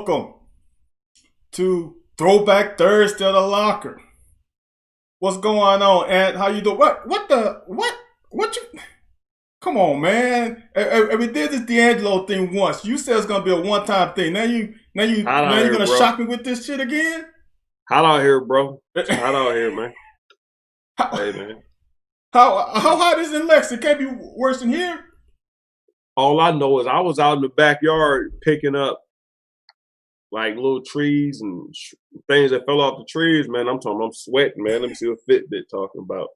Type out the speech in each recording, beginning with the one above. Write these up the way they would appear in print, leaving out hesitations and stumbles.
welcome to Throwback Thursday of the Locker. What's going on, Ant? How you doing? What you? Come on, man. We did this D'Angelo thing once. You said it's gonna be a one-time thing. Now you gonna shock me with this shit again? Hot out here, bro. Hot out here, man. Hey, man. How hot is it in Lex? It can't be worse than here. All I know is I was out in the backyard picking up like little trees and things that fell off the trees, man. I'm sweating, man. Let me see what Fitbit talking about.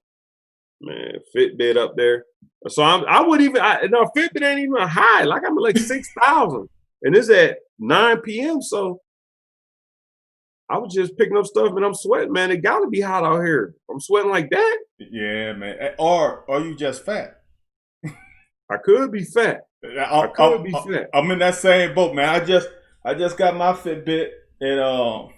Man, Fitbit up there. So Fitbit ain't even high. Like I'm at like 6,000. And it's at 9 p.m. So I was just picking up stuff and I'm sweating, man. It gotta be hot out here. I'm sweating like that. Yeah, man. Or are you just fat? I could be fat. I could be fat. I'm in that same boat, man. I just got my Fitbit and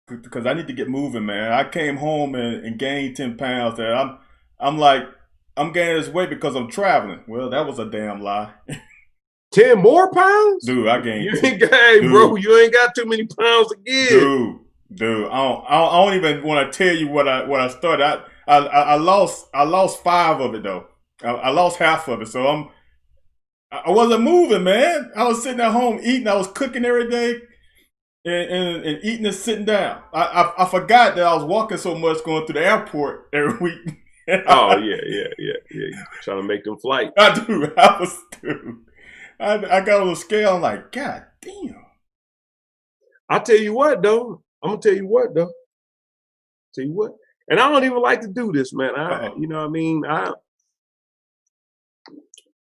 because I need to get moving, man. I came home and gained 10 pounds. And I'm gaining this weight because I'm traveling. Well, that was a damn lie. 10 more pounds? Dude, I gained. Bro, you ain't got too many pounds to give. Dude, I don't even want to tell you what I started. I lost 5 of it though. I lost half of it, so I wasn't moving, man. I was sitting at home eating. I was cooking every day and eating and sitting down. I forgot that I was walking so much going through the airport every week. Oh yeah. Trying to make them flights. I got on the scale. I'm like, God damn. I'll tell you what though. I'm gonna tell you what though. Tell you what. And I don't even like to do this, man. You know what I mean?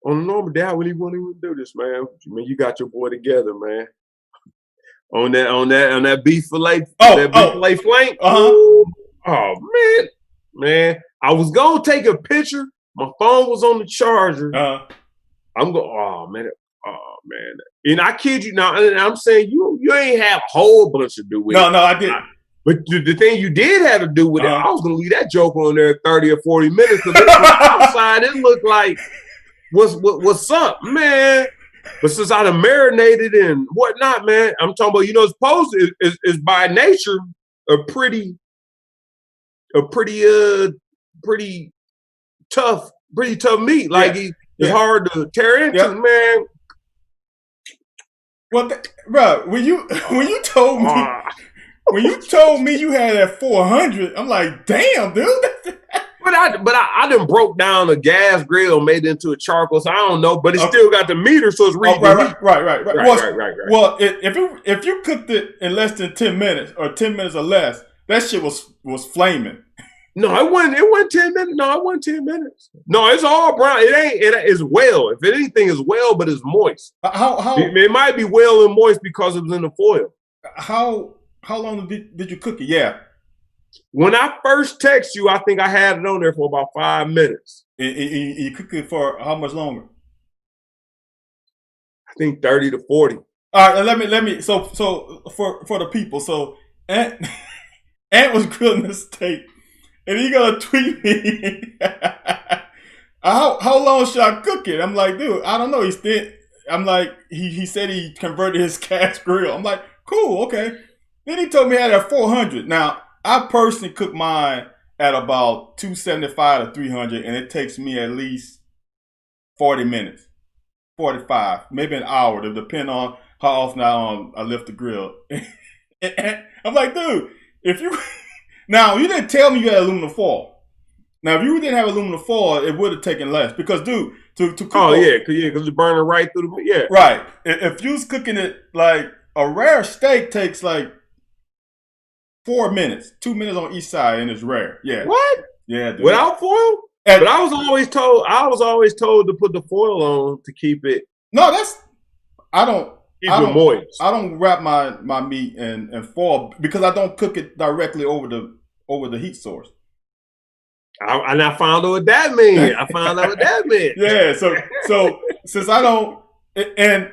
On a normal day, I wouldn't even do this, man. I mean, you got your boy together, man. On that beef fillet, fillet flank. Oh man. I was gonna take a picture. My phone was on the charger. I'm going. Oh man. And I kid you now. And I'm saying you ain't have a whole bunch to do with it. No, I didn't. But the thing you did have to do with it, I was gonna leave that joke on there 30 or 40 minutes because outside it looked like what's up, man. But since I done marinated and whatnot, man, I'm talking about, it's supposed is by nature a pretty tough meat. Like it's hard to tear into, man. Well, bro, when you told me. When you told me you had that 400, I'm like, damn, dude. But I done broke down a gas grill, made it into a charcoal, so I don't know. But it still got the meter, so it's reading. Right. Well, if you cooked it in less than 10 minutes or 10 minutes or less, that shit was flaming. No, it wasn't 10 minutes. No, it wasn't 10 minutes. No, it's all brown. It's well. If anything, it's well, but it's moist. It might be well and moist because it was in the foil. How long did you cook it? Yeah. When I first text you, I think I had it on there for about 5 minutes. You cooked it for how much longer? I think 30 to 40. All right, let me. So for the people, so Ant was grilling the steak, and he gonna tweet me. How long should I cook it? I'm like, dude, I don't know. I'm like, he said he converted his gas grill. I'm like, cool, okay. Then he told me I had at 400. Now, I personally cook mine at about 275 to 300, and it takes me at least 40 minutes, 45, maybe an hour, to depend on how often I lift the grill. And I'm like, dude, now you didn't tell me you had aluminum foil. Now, if you didn't have aluminum foil, it would have taken less because, dude, to cook. Oh yeah, because it's burning right through the Right. If you was cooking it like a rare steak takes like 4 minutes, 2 minutes on each side, and it's rare. Yeah. What? Yeah. Dude. Without foil? But I was always told to put the foil on to keep it. No, I don't moist. I don't wrap my meat in foil because I don't cook it directly over the heat source. And I found out what that means. Yeah. So since I don't, and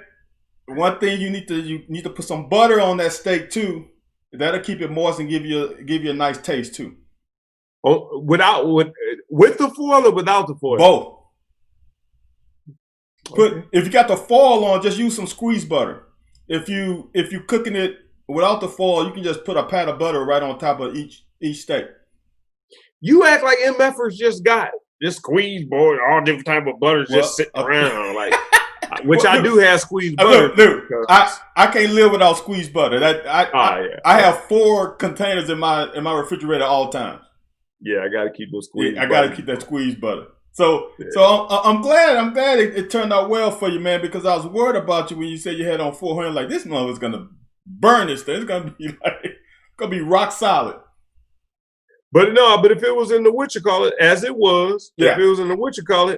one thing you need to put some butter on that steak too. That'll keep it moist and give you a nice taste too. Oh, with the foil or without the foil? Both. If you got the foil on, just use some squeeze butter. if you cooking it without the foil, you can just put a pat of butter right on top of each steak. You act like MFers just got this squeeze board, all different type of butters just sitting around, like which I do have squeezed butter. Look, I can't live without squeezed butter. I have 4 containers in my refrigerator all the time. Yeah, I got to keep those squeezed. I got to keep that squeezed butter. So I'm glad it turned out well for you, man. Because I was worried about you when you said you had on 400. Like, this mother's gonna burn this thing. It's gonna be rock solid. But no, but if it was in the whatchamacallit, as it was, if it was in the whatchamacallit,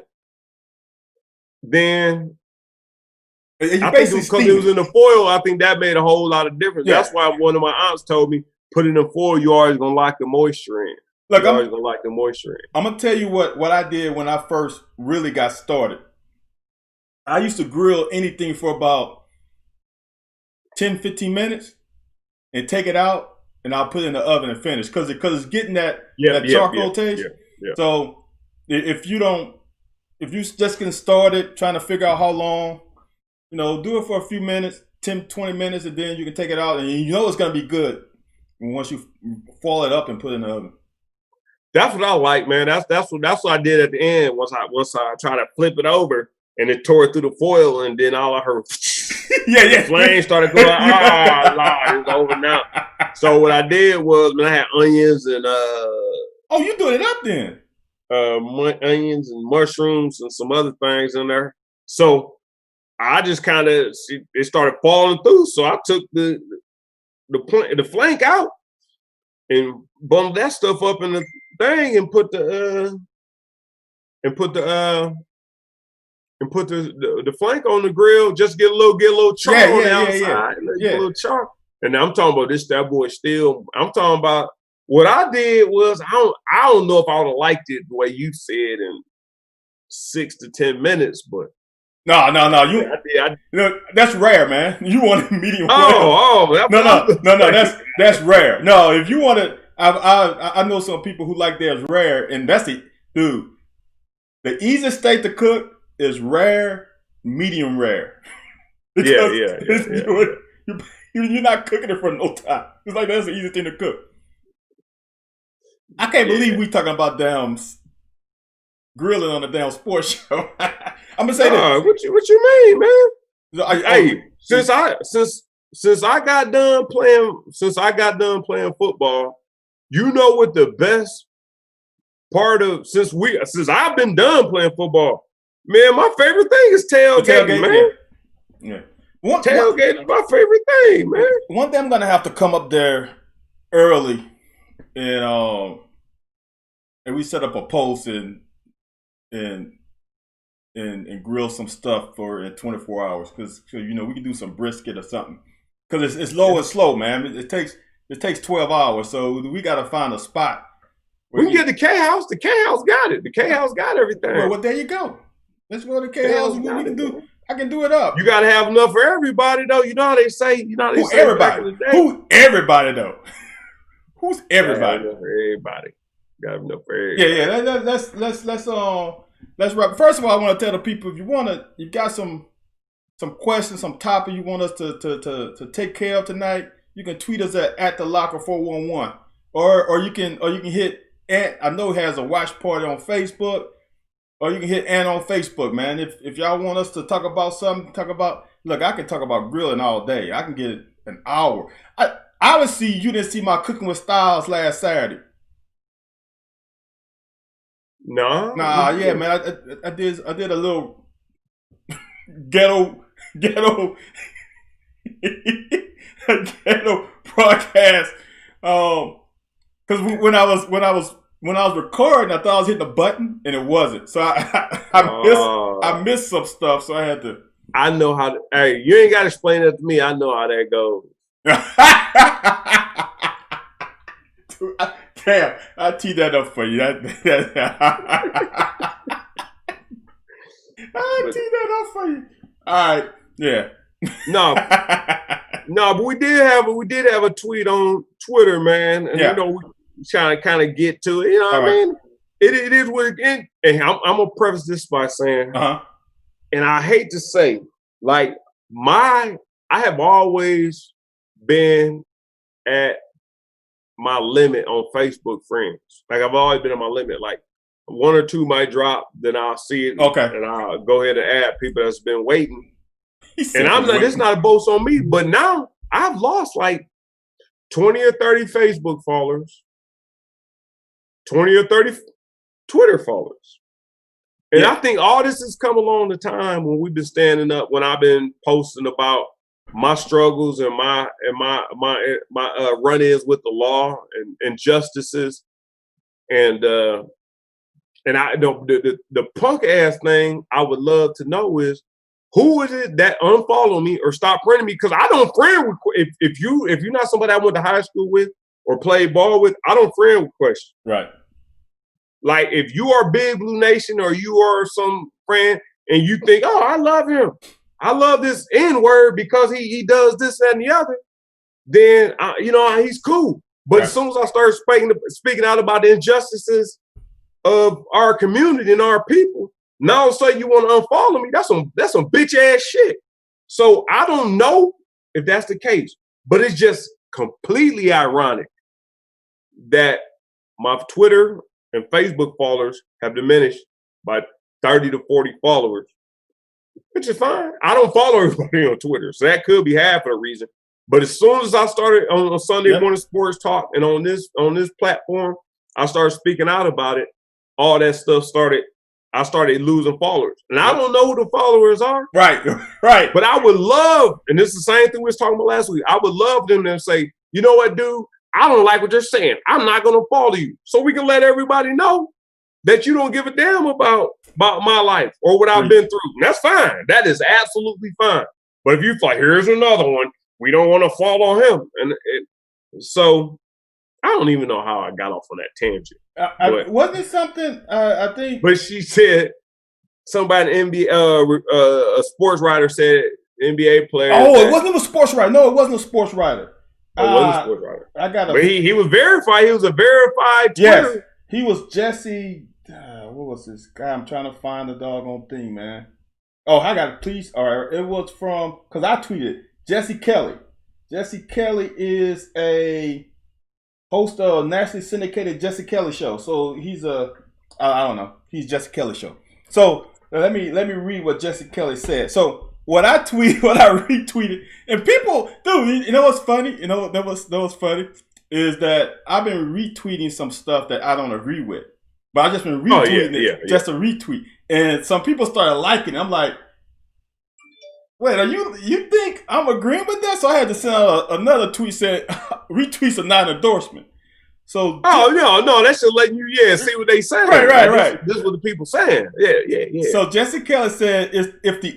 then I think because it was in the foil, I think that made a whole lot of difference. Yeah. That's why one of my aunts told me, put it in the foil, you always gonna lock the moisture in. Look, I'm gonna tell you what I did when I first really got started. I used to grill anything for about 10, 15 minutes and take it out. And I'll put it in the oven and finish because it's getting that charcoal taste. Yeah. So if you just getting started trying to figure out how long, do it for a few minutes, 10, 20 minutes, and then you can take it out and you know it's gonna be good once you foil it up and put it in the oven. That's what I like, man. That's what I did at the end. Once I tried to flip it over and it tore it through the foil, and then all I heard, the flames started going. Lord, it's over now. So what I did was, man, I had onions and you doing it up then? Onions and mushrooms and some other things in there. So I just kind of it started falling through. So I took the flank out and bundled that stuff up in the thing and put the flank on the grill. Just get a little char on the outside. A little char. And I'm talking about that boy still. I'm talking about what I did was I don't know if I would have liked it the way you said in 6 to 10 minutes, but no. That's rare, man. You want it medium rare. No. That's rare. No, if you want it, I know some people who like theirs rare, and that's the easiest steak to cook is rare, medium rare. You're not cooking it for no time. It's like that's the easiest thing to cook. I can't believe we talking about damn grilling on a damn sports show. I'm gonna say this. What you mean, man? Since I got done playing football, you know what the best part of since I've been done playing football, man, my favorite thing is tailgating, man. Yeah. Tailgate is my favorite thing, man. One day I'm gonna have to come up there early and we set up a post and grill some stuff in 24 hours because we can do some brisket or something because it's low and slow, man. It takes 12 hours, so we got to find a spot. We can get the K House. The K House got it. The K House got everything. Well, there you go. Let's go to the K House. I can do it up. You got to have enough for everybody, though. You know how they say. Who everybody? Who everybody though? Who's everybody? Everybody. Got enough for everybody. Yeah. Let's wrap. First of all, I want to tell the people if you got some questions, some topic you want us to take care of tonight, you can tweet us at the locker 411, or you can hit Ant. I know he has a watch party on Facebook. Or you can hit Ant on Facebook, man. If y'all want us to talk about something, look, I can talk about grilling all day. I can get an hour. You didn't see my Cooking with Styles last Saturday. No. Nah, yeah, man. I did a little ghetto broadcast. Because when I was recording, I thought I was hitting a button, and it wasn't. So I missed some stuff, so I had to. I know how. Hey, you ain't got to explain that to me. I know how that goes. Damn, I teed that up for you. I teed that up for you. All right, yeah. No, but we did have a tweet on Twitter, man, and we trying to kind of get to it. You know what I mean? It is what it is. And I'm gonna preface this by saying, and I hate to say, like I I have always been at my limit on Facebook friends. Like I've always been at my limit. Like one or two might drop, then I'll see it, and I'll go ahead and add people that's been waiting. And I'm not. It's not a boast on me, but now I've lost like 20 or 30 Facebook followers, 20 or 30 Twitter followers. And I think all this has come along the time when we've been standing up, when I've been posting about my struggles and my run-ins with the law and injustices, and I the punk ass thing I would love to know is who is it that unfollow me or stop friending me? Because I don't friend with if you're not somebody I went to high school with or played ball with, I don't friend with questions. Right. Like if you are Big Blue Nation or you are some friend and you think, oh, I love him, I love this N-word because he does this, that, and the other, then he's cool. But as soon as I start speaking out about the injustices of our community and our people, now all of a sudden you want to unfollow me. That's some bitch ass shit. So I don't know if that's the case, but it's just completely ironic that my Twitter and Facebook followers have diminished by 30 to 40 followers, which is fine. I don't follow everybody on Twitter, so that could be half of the reason. But as soon as I started on Sunday Morning Sports Talk and on this platform, I started speaking out about it. All that stuff I started losing followers. And I don't know who the followers are. Right. But I would love, and this is the same thing we was talking about last week, I would love them to say, you know what, dude? I don't like what you're saying. I'm not going to follow you. So we can let everybody know that you don't give a damn about my life or what I've been through. And that's fine. That is absolutely fine. But if you like, here's another one, we don't want to follow him. And so I don't even know how I got off on that tangent. Wasn't it something, I think? But she said, somebody, NBA, a sports writer said, NBA player. Oh, it wasn't a sports writer. No, it wasn't a sports writer. It wasn't a sports writer. But he was verified. He was a verified Twitter. Yes, he was Jesse. What was this guy? I'm trying to find the doggone thing, man. Oh, I got it. Please. All right, it was from, because I tweeted Jesse Kelly. Jesse Kelly is a host of a nationally syndicated Jesse Kelly show. So he's I don't know. He's Jesse Kelly show. So let me read what Jesse Kelly said. So what I retweeted, and people, dude, you know what's funny? You know that was funny is that I've been retweeting some stuff that I don't agree with, but I just been retweeting just a retweet, and some people started liking it. I'm like, wait, you think I'm agreeing with that? So I had to send out another tweet saying retweets are not an endorsement. So no, that's just letting you see what they saying. Right. This is what the people saying. Yeah. So Jesse Kelly said if the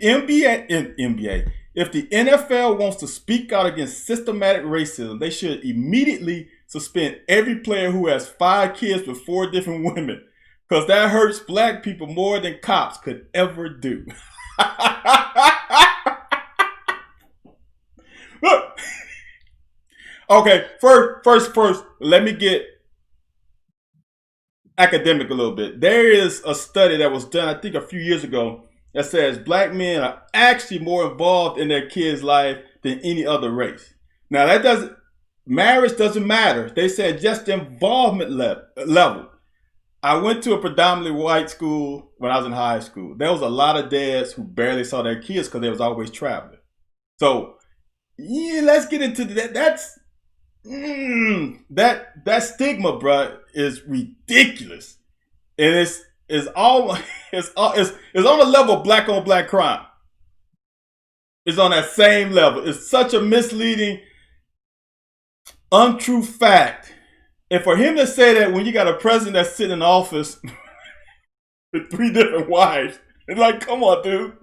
if the NFL wants to speak out against systematic racism, they should immediately suspend every player who has 5 kids with 4 different women, because that hurts black people more than cops could ever do. Look. Okay, first, let me get academic a little bit. There is a study that was done, I think, a few years ago that says black men are actually more involved in their kids' life than any other race. Now, marriage doesn't matter. They said just the involvement level. I went to a predominantly white school when I was in high school. There was a lot of dads who barely saw their kids because they was always traveling. So, let's get into that. That stigma, bro, is ridiculous, and it's on the level of black on black crime. It's on that same level. It's such a misleading, untrue fact, and for him to say that when you got a president that's sitting in office with 3 different wives, it's like, come on, dude.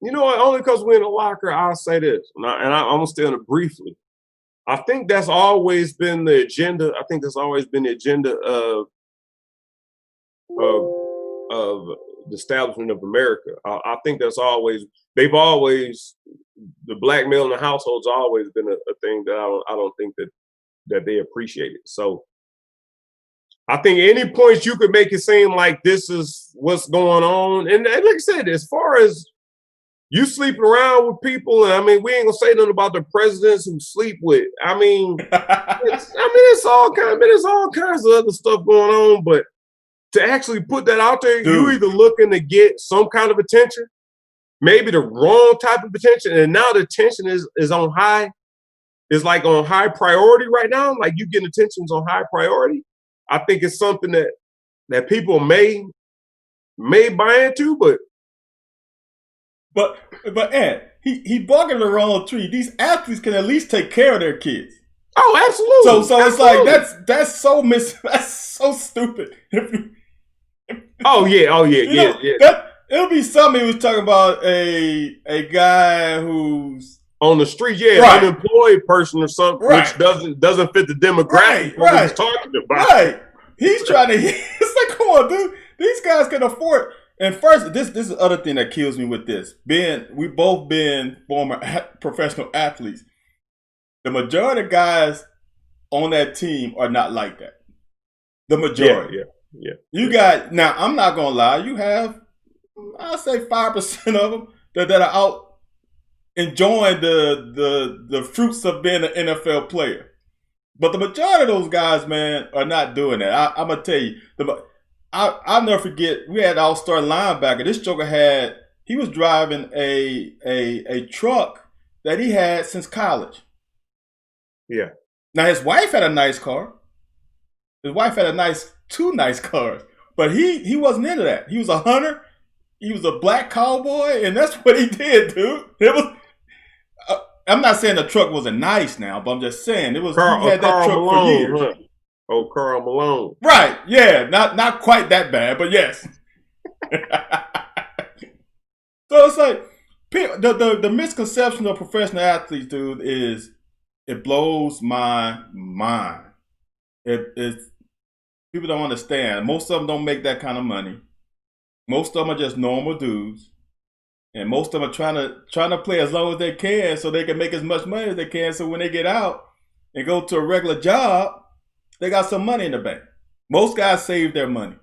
You know what? Only because we're in the locker, I'll say this, and I'm going to stay on it briefly. I think that's always been the agenda. I think that's always been the agenda of the establishment of America. I think that's always, the black male in the household's always been a thing that I don't think that they appreciate it. So I think any points you could make it seem like this is what's going on. And like I said, as far as You sleeping around with people, and I mean, we ain't gonna say nothing about the presidents who sleep with. I mean, it's all kinds of other stuff going on, but to actually put that out there, Dude. you either looking to get some kind of attention, maybe the wrong type of attention, and now the attention is on high, is like on high priority right now. Like you getting attention is on high priority. I think it's something that people may buy into, but Ed, he barking the wrong tree. These athletes can at least take care of their kids. Oh, absolutely. So it's like that's so stupid. Oh yeah. It'll be something he was talking about a guy who's on the street, right. Unemployed person or something, right. which doesn't fit the demographic what he's talking about. Right. He's trying to. It's like, come on, dude. These guys can afford. And first, this is the other thing that kills me with this. We both been former professional athletes. The majority of guys on that team are not like that. The majority. Yeah. You got now. I'm not gonna lie. You have, I'll say 5% of them that are out enjoying the fruits of being an NFL player. But the majority of those guys, man, are not doing that. I'm gonna tell you. I'll never forget. We had all-star linebacker. This joker he was driving a truck that he had since college. Yeah. Now his wife had a nice car. His wife had two nice cars, but he wasn't into that. He was a hunter. He was a black cowboy, and that's what he did, dude. It was. I'm not saying the truck wasn't nice now, but I'm just saying he had that truck for years. Huh? Oh, Carl Malone. Right? Yeah, not quite that bad, but yes. So it's like the misconception of professional athletes, dude, is it blows my mind. It's people don't understand. Most of them don't make that kind of money. Most of them are just normal dudes. And most of them are trying to play as long as they can so they can make as much money as they can. So when they get out and go to a regular job, they got some money in the bank. Most guys save their money.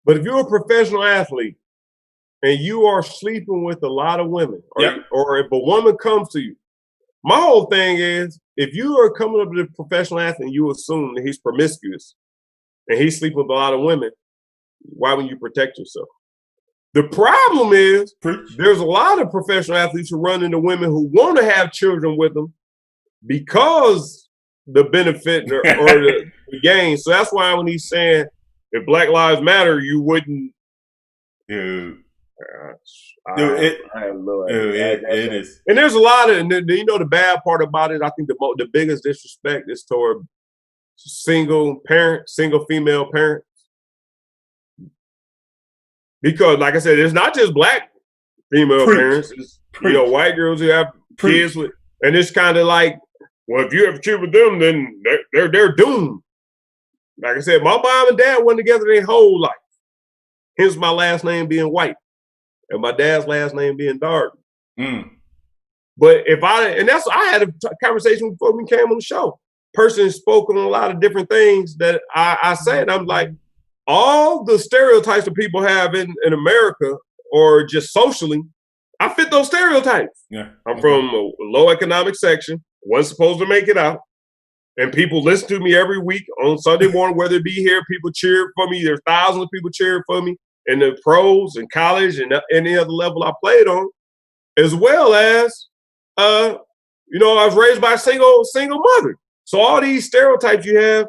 But if you're a professional athlete and you are sleeping with a lot of women, or if a woman comes to you, my whole thing is, if you are coming up to a professional athlete and you assume that he's promiscuous and he's sleeping with a lot of women, why wouldn't you protect yourself? The problem is there's a lot of professional athletes who run into women who want to have children with them because the benefit or the gain. So that's why when he's saying if Black Lives Matter, you wouldn't. Dude. I have no idea. It is. And there's a lot of, the bad part about it, I think the biggest disrespect is toward single female parents. Because, like I said, it's not just black female parents. It's, white girls who have kids with, and it's kind of like, well, if you have a kid with them, then they're doomed. Like I said, my mom and dad went together their whole life. Hence my last name being White, and my dad's last name being Darden. But I had a conversation before we came on the show. Person spoke on a lot of different things that I said. I'm like, all the stereotypes that people have in America or just socially, I fit those stereotypes. Yeah. I'm from a low economic section, wasn't supposed to make it out. And people listen to me every week on Sunday morning, whether it be here, people cheer for me. There's thousands of people cheering for me in the pros and college and any other level I played on, as well as, I was raised by a single mother. So all these stereotypes you have,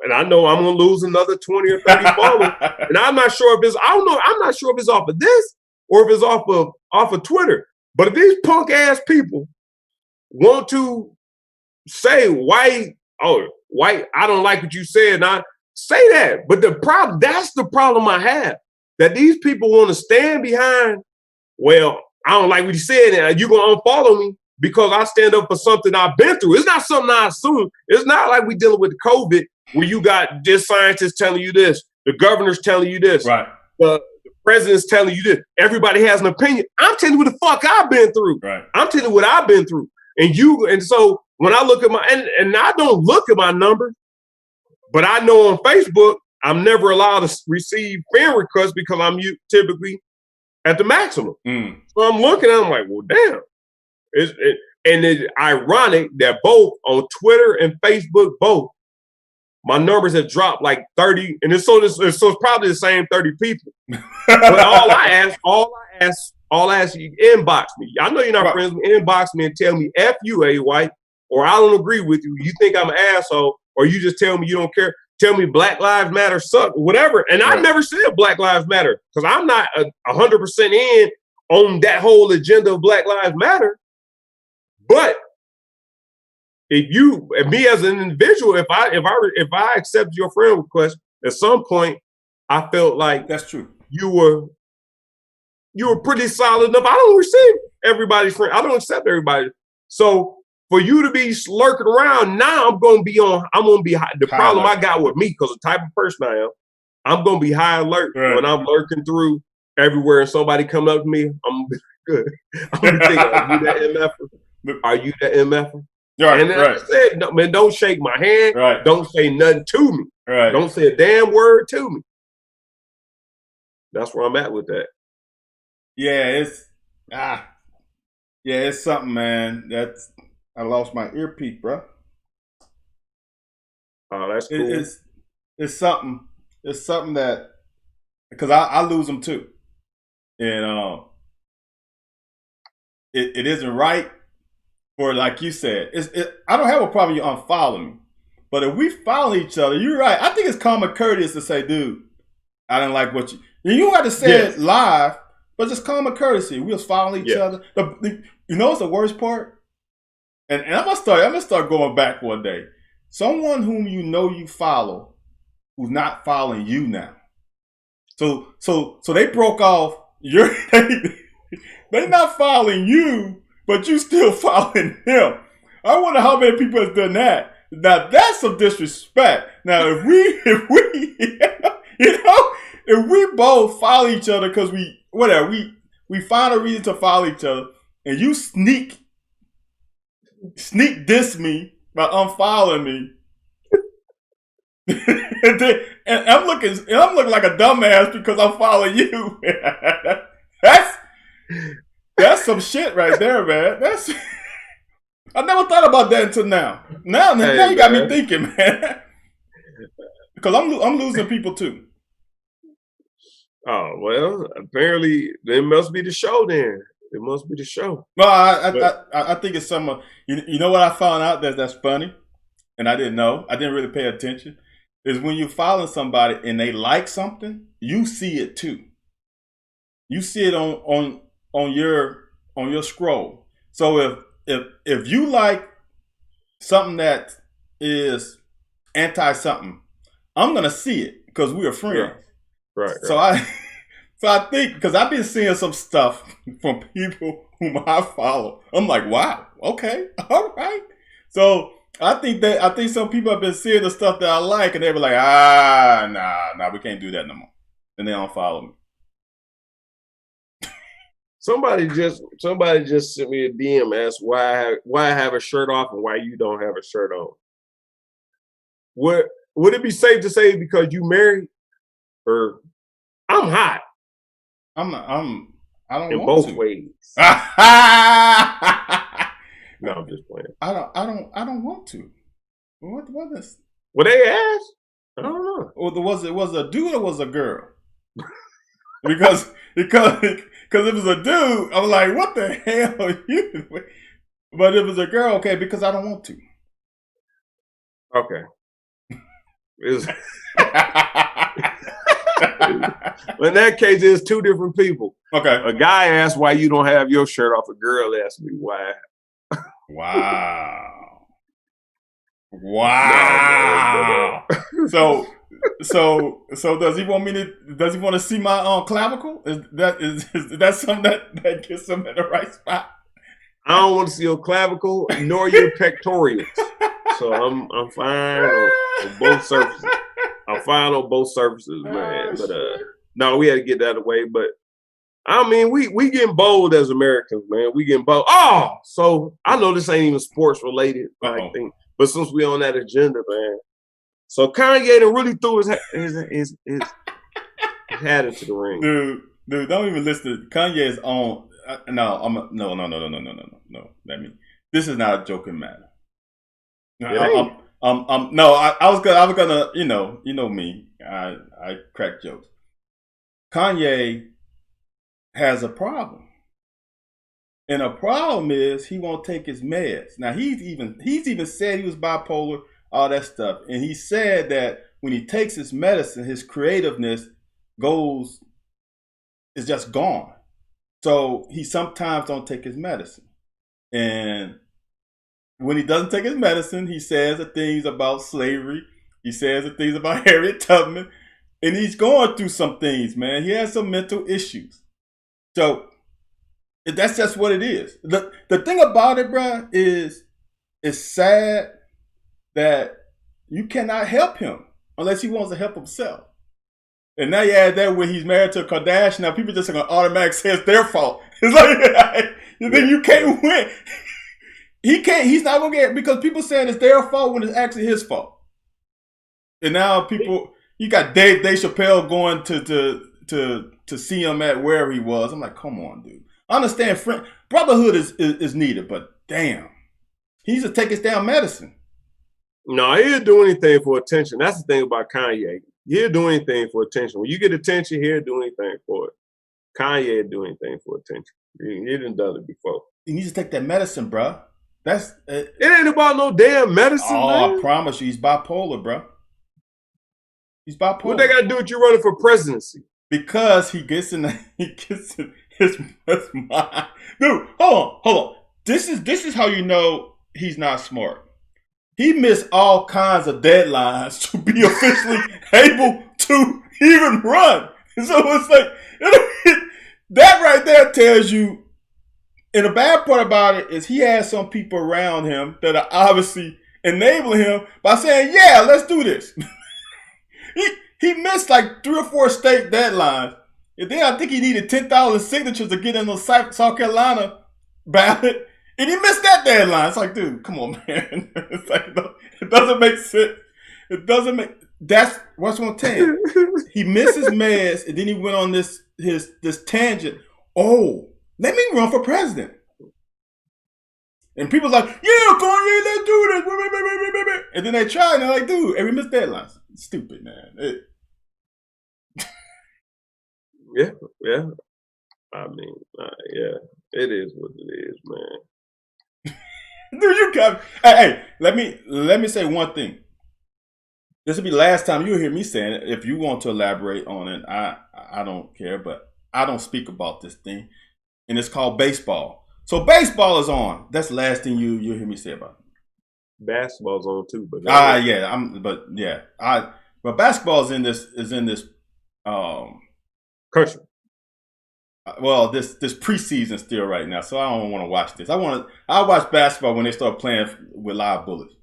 and I know I'm gonna lose another 20 or 30 followers. And I'm not sure if I'm not sure if it's off of this or if it's off of Twitter. But if these punk ass people want to say white, I don't like what you said, now say that. But that's the problem I have. That these people want to stand behind, well, I don't like what you said, and you're gonna unfollow me because I stand up for something I've been through. It's not something I assume. It's not like we dealing with COVID where you got this scientist telling you this, the governor's telling you this, right? The president's telling you this. Everybody has an opinion. I'm telling you what the fuck I've been through. Right. I'm telling you what I've been through. And so when I look at and I don't look at my numbers, but I know on Facebook, I'm never allowed to receive friend requests because I'm typically at the maximum. Mm. So I'm looking at it, I'm like, well, damn. And it's ironic that both on Twitter and Facebook, both, my numbers have dropped like 30, and it's probably the same 30 people. But all I ask you, inbox me. I know you're not friends with me. Inbox me and tell me F you, A White, or I don't agree with you. You think I'm an asshole, or you just tell me you don't care. Tell me Black Lives Matter suck, whatever. And I never said Black Lives Matter because I'm not 100% in on that whole agenda of Black Lives Matter. But if me as an individual, if I accept your friend request, at some point I felt like that's true. You were pretty solid enough. I don't receive everybody's friend. I don't accept everybody. So for you to be lurking around now, I'm gonna be the problem I got with me, because the type of person I am, I'm gonna be high alert when I'm lurking through everywhere and somebody come up to me. I'm good. I'm gonna be thinking, are you that MF? Are you that MF? Right, and then I said, no, man, don't shake my hand. Right. Don't say nothing to me. Right. Don't say a damn word to me. That's where I'm at with that. Yeah, it's something, man. I lost my earpiece, bro. Oh, that's cool. It's something. It's something that, because I lose them too, and it isn't right. For like you said, I don't have a problem you unfollow me, but if we follow each other, you're right. I think it's common courteous to say, dude, I don't like what you don't have to say it live, but just common courtesy. We'll follow each other. You know what's the worst part? And I'm gonna start going back one day. Someone whom you know you follow, who's not following you now. So they broke off. They not following you. But you still following him. I wonder how many people has done that. Now that's some disrespect. Now if we both follow each other because we find a reason to follow each other, and you sneak diss me by unfollowing me, and I'm looking like a dumbass because I'm following you. That's some shit right there, man. I never thought about that until now. Now you got me thinking, man. Because I'm losing people too. Oh well, apparently it must be the show. Then it must be the show. No, I think it's some. You know what I found out that's funny, and I didn't know. I didn't really pay attention. Is when you follow somebody and they like something, you see it too. You see it on your scroll. So if you like something that is anti something, I'm gonna see it because we are friends. Right. So I think, because I've been seeing some stuff from people whom I follow. I'm like, wow, okay, all right. So I think some people have been seeing the stuff that I like, and they were like, nah, we can't do that no more, and they don't follow me. Somebody just sent me a DM, asked why I have a shirt off and why you don't have a shirt on. Would it be safe to say because you married, or I'm hot? I don't in want both to. ways. No, I'm just playing. I don't want to. What is? Well, they asked. I don't know. Was it a dude or was it a girl? because if it was a dude, I'm like, what the hell are you? But if it was a girl, okay, because I don't want to. Okay. In that case, there's two different people. Okay. A guy asked why you don't have your shirt off. A girl asked me why. Wow. So does he want to see my clavicle? Is that something that gets him in the right spot? I don't want to see your clavicle nor your pectorals. So I'm fine on both surfaces. I'm fine on both surfaces, man. But no, we had to get that away. But I mean, we getting bold as Americans, man. We getting bold. Oh, so I know this ain't even sports related, I think. But since we on that agenda, man. So Kanye done really threw his hat into the ring. Dude, dude, don't even listen. Kanye is on. No. Let me. This is not a joking matter. It ain't. No. I was gonna. You know me. I crack jokes. Kanye has a problem, and a problem is he won't take his meds. Now he's even said he was bipolar, all that stuff, and he said that when he takes his medicine, his creativeness is just gone. So he sometimes don't take his medicine, and when he doesn't take his medicine, he says the things about slavery. He says the things about Harriet Tubman, and he's going through some things, man. He has some mental issues. So that's just what it is. The thing about it, bro, is it's sad that you cannot help him unless he wants to help himself. And now you add that when he's married to a Kardashian, now people just gonna automatically say it's their fault. It's like then you can't win. He's not gonna get, because people saying it's their fault when it's actually his fault. And now you got Dave Chappelle going to see him at wherever he was. I'm like, come on, dude. I understand brotherhood is needed, but damn. He needs to take his damn medicine. No, he'll do anything for attention. That's the thing about Kanye. He'll do anything for attention. When you get attention, he'll do anything for it. Kanye will do anything for attention. He didn't done it before. He needs to take that medicine, bro. It ain't about no damn medicine, man. I promise you, he's bipolar, bro. He's bipolar. What they got to do with you running for presidency? Because he gets in his mind. Dude, hold on. This is how you know he's not smart. He missed all kinds of deadlines to be officially able to even run. So it's like, that right there tells you. And the bad part about it is he has some people around him that are obviously enabling him by saying, yeah, let's do this. He missed like 3 or 4 state deadlines. And then I think he needed 10,000 signatures to get in the South Carolina ballot. And he missed that deadline. It's like, dude, come on, man. It's like, it doesn't make sense. It doesn't make. That's what's going to tell you. He missed his meds, and then he went on this tangent. Oh, let me run for president. And people like, yeah, Kanye, let's do this. And then they try, and they're like, dude, and we missed deadlines. It's stupid, man. Yeah. I mean, yeah, it is what it is, man. Dude, you got. Hey, let me say one thing. This will be the last time you'll hear me saying it. If you want to elaborate on it, I don't care, but I don't speak about this thing, and it's called baseball. So baseball is on. That's the last thing you'll hear me say about it. Basketball's on too, but but basketball is in this country. Well, this preseason still right now, so I don't want to watch this. I watch basketball when they start playing with live bullets.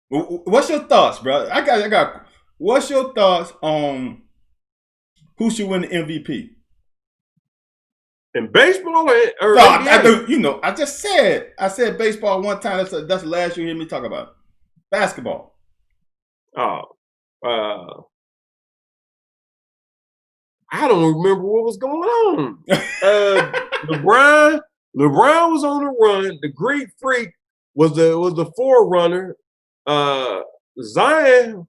What's your thoughts, bro? I got. What's your thoughts on who should win the MVP? In baseball or no, I just said baseball one time. That's the last you hear me talk about. Basketball. I don't remember what was going on. LeBron was on the run. The Greek Freak was the forerunner. Zion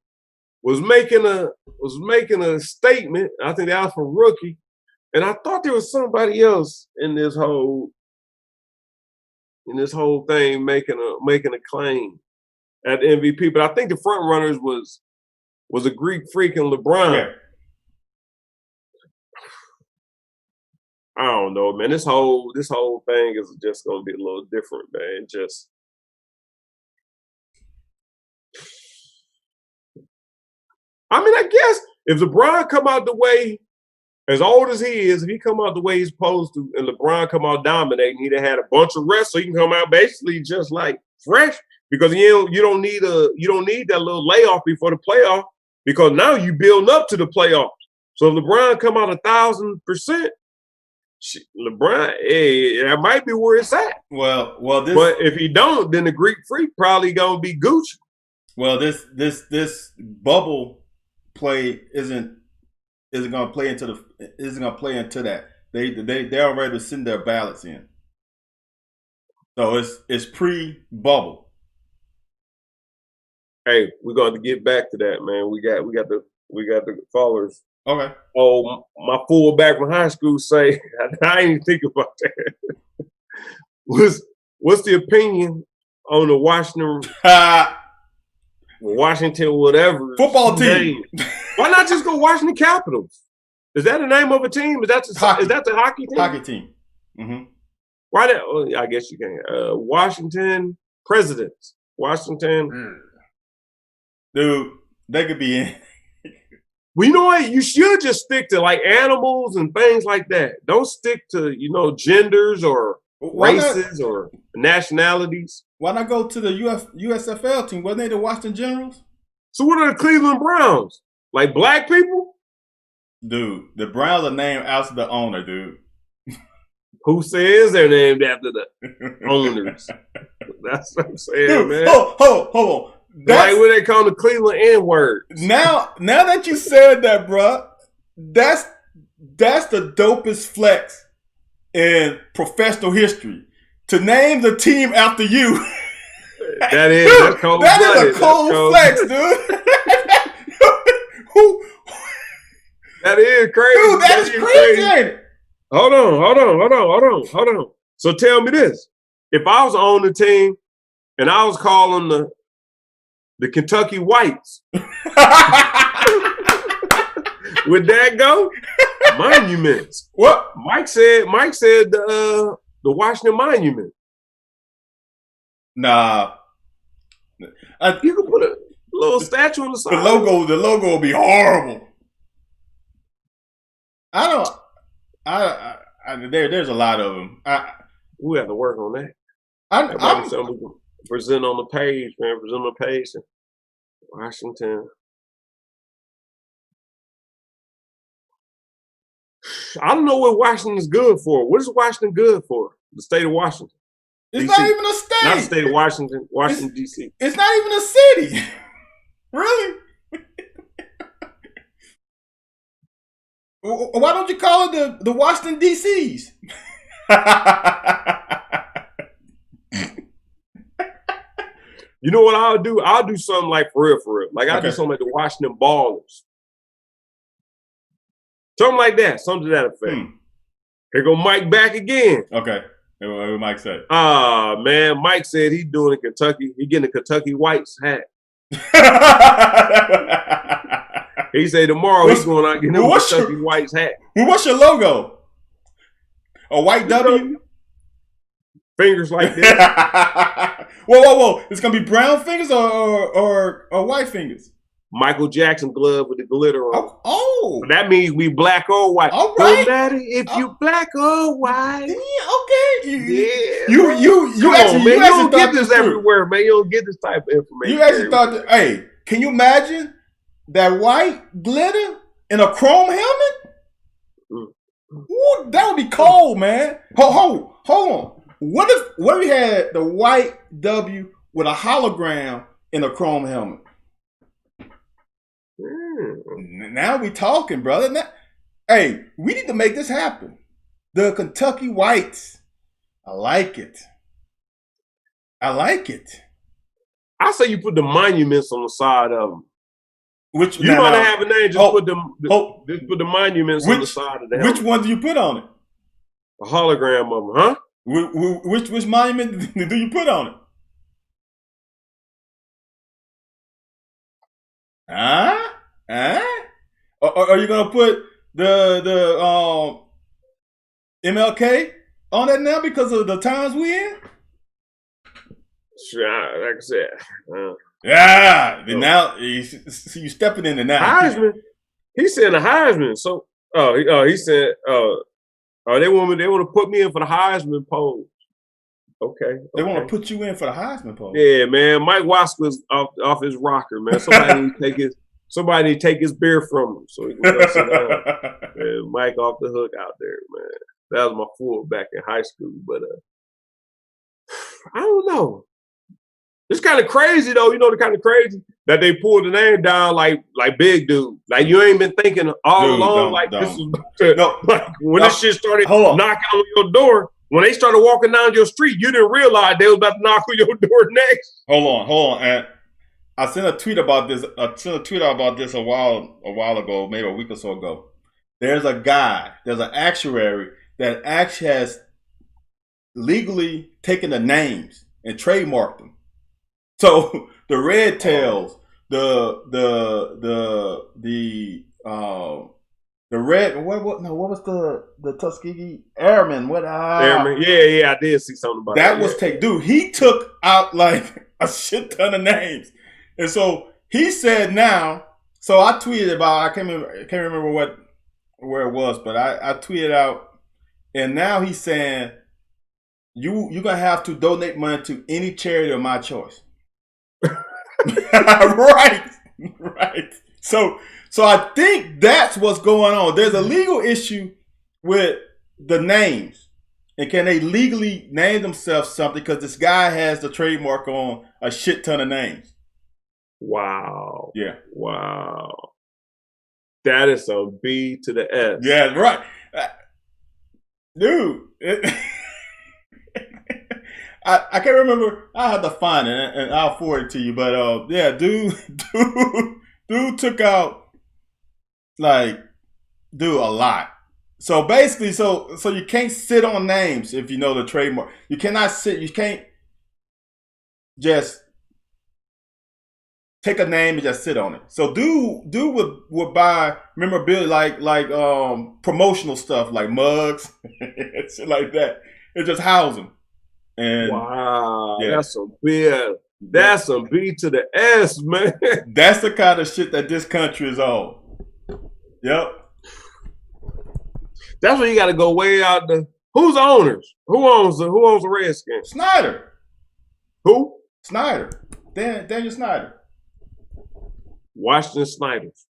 was making a statement. I think that was for rookie. And I thought there was somebody else in this whole thing making a claim at the MVP. But I think the front runners was a Greek Freak and LeBron. Yeah. I don't know, man. This whole thing is just gonna be a little different, man. Just I mean, I guess if LeBron come out the way, as old as he is, if he come out the way he's supposed to, and LeBron come out dominating, he'd have had a bunch of rest, so he can come out basically just like fresh. Because you don't need that little layoff before the playoff, because now you build up to the playoffs. So if LeBron come out 1,000%, LeBron, that might be where it's at. Well, but if he don't, then the Greek Freak probably gonna be Gucci. Well, this bubble play isn't isn't gonna play into that. They already send their ballots in. So it's pre-bubble. Hey, we're going to get back to that, man. We got the followers. Okay. Oh, my fullback from high school say I ain't even think about that. What's the opinion on the Washington whatever football team? Why not just go Washington Capitals? Is that the name of a team? Is that the hockey team? Hockey team. Mm-hmm. Why that? Well, I guess you can. Washington Presidents. Washington. Dude, they could be in. Well, you know what? You should just stick to like animals and things like that. Don't stick to, genders or races or nationalities. Why not go to the USFL team? Wasn't they the Washington Generals? So what are the Cleveland Browns? Like black people? Dude, the Browns are named after the owner, dude. Who says they're named after the owners? That's what I'm saying, dude, man. Hold on. Like what they call the Cleveland N-word. Now that you said that, bro, that's the dopest flex in professional history. To name the team after you. That is cold. That is a cold flex, dude. That is crazy. Dude, that is crazy, ain't it? Hold on. So tell me this. If I was on the team and I was calling the Kentucky Whites, would that go? Monuments. What? Mike said the Washington Monument. Nah. You can put a little statue on the side. The logo will be horrible. There's a lot of them. We have to work on that. I'm something we can present on the page, man. Present on the page. Washington. I don't know what Washington is good for. What is Washington good for? The state of Washington. It's DC. Not even a state. Not the state of Washington. Washington, D.C. It's not even a city. Really? Why don't you call it the Washington D.C.s? You know what I'll do? I'll do something like for real. Like I'll do something like the Washington Ballers. Something like that. Something to that effect. Here go Mike back again. Okay. What Mike said? Man. Mike said he's doing a Kentucky. He getting a Kentucky Whites hat. He said tomorrow he's going out getting a Kentucky Whites hat. Well, what's your logo? A white W? Fingers like that. Whoa. It's going to be brown fingers or white fingers? Michael Jackson glove with the glitter on. Oh. That means we black or white. All right. Don't matter if you black or white. Yeah, okay. Yeah. You actually don't get this everywhere, man. You don't get this type of information. You actually thought that, hey, can you imagine that white glitter in a chrome helmet? Ooh, that would be cold, man. Hold on. What if we had the white W with a hologram in a chrome helmet? Now we talking, brother. Hey, we need to make this happen. The Kentucky Whites. I like it. I say you put the monuments on the side of them. Which you want to have a name? Just put the monuments on the side of them. Which one do you put on it? A hologram of them, huh? Which monument do you put on it? Are you gonna put the MLK on that now because of the times we in? Sure, like I said. Now you stepping in it now. Heisman. He said the Heisman. So, he said, they want to put me in for the Heisman pose. Okay. They want to put you in for the Heisman pose. Yeah, man. Mike Wasker's off his rocker, man. Somebody need to take his beer from him so he can go sit down. And Mike off the hook out there, man. That was my fullback in high school, but I don't know. It's kind of crazy though. You know, the kind of crazy. that they pulled the name down like big dude. Like you ain't been thinking all along this is like when this shit started knocking on your door. When they started walking down your street, you didn't realize they was about to knock on your door next. Hold on. And I sent a tweet about this. I sent a tweet about this a while ago, maybe a week or so ago. There's an actuary that actually has legally taken the names and trademarked them. So the red tails, the red what was the Tuskegee Airmen? Airmen? Yeah, I did see something about that. That was dude. He took out like a shit ton of names, and so he said now. So I tweeted about. I can't remember where it was, but I tweeted out, and now he's saying you're gonna have to donate money to any charity of my choice. Right. So I think that's what's going on. There's a legal issue with the names, and can they legally name themselves something? Because this guy has the trademark on a shit ton of names. Wow. Yeah. Wow. That is a B to the S. Yeah, right. Dude. I can't remember. I have to find it, and I'll forward it to you. But yeah, dude took out a lot. So basically, so you can't sit on names if you know the trademark. You cannot sit. You can't just take a name and just sit on it. So dude would buy memorabilia like promotional stuff like mugs and shit like that. It just house them. And wow, yeah. That's some B to the S, man. That's the kind of shit that this country is on. Yep. That's where you got to go way out the. Who's the owners? Who owns the Redskins? Snyder. Who? Snyder. Daniel Snyder. Washington Snyders.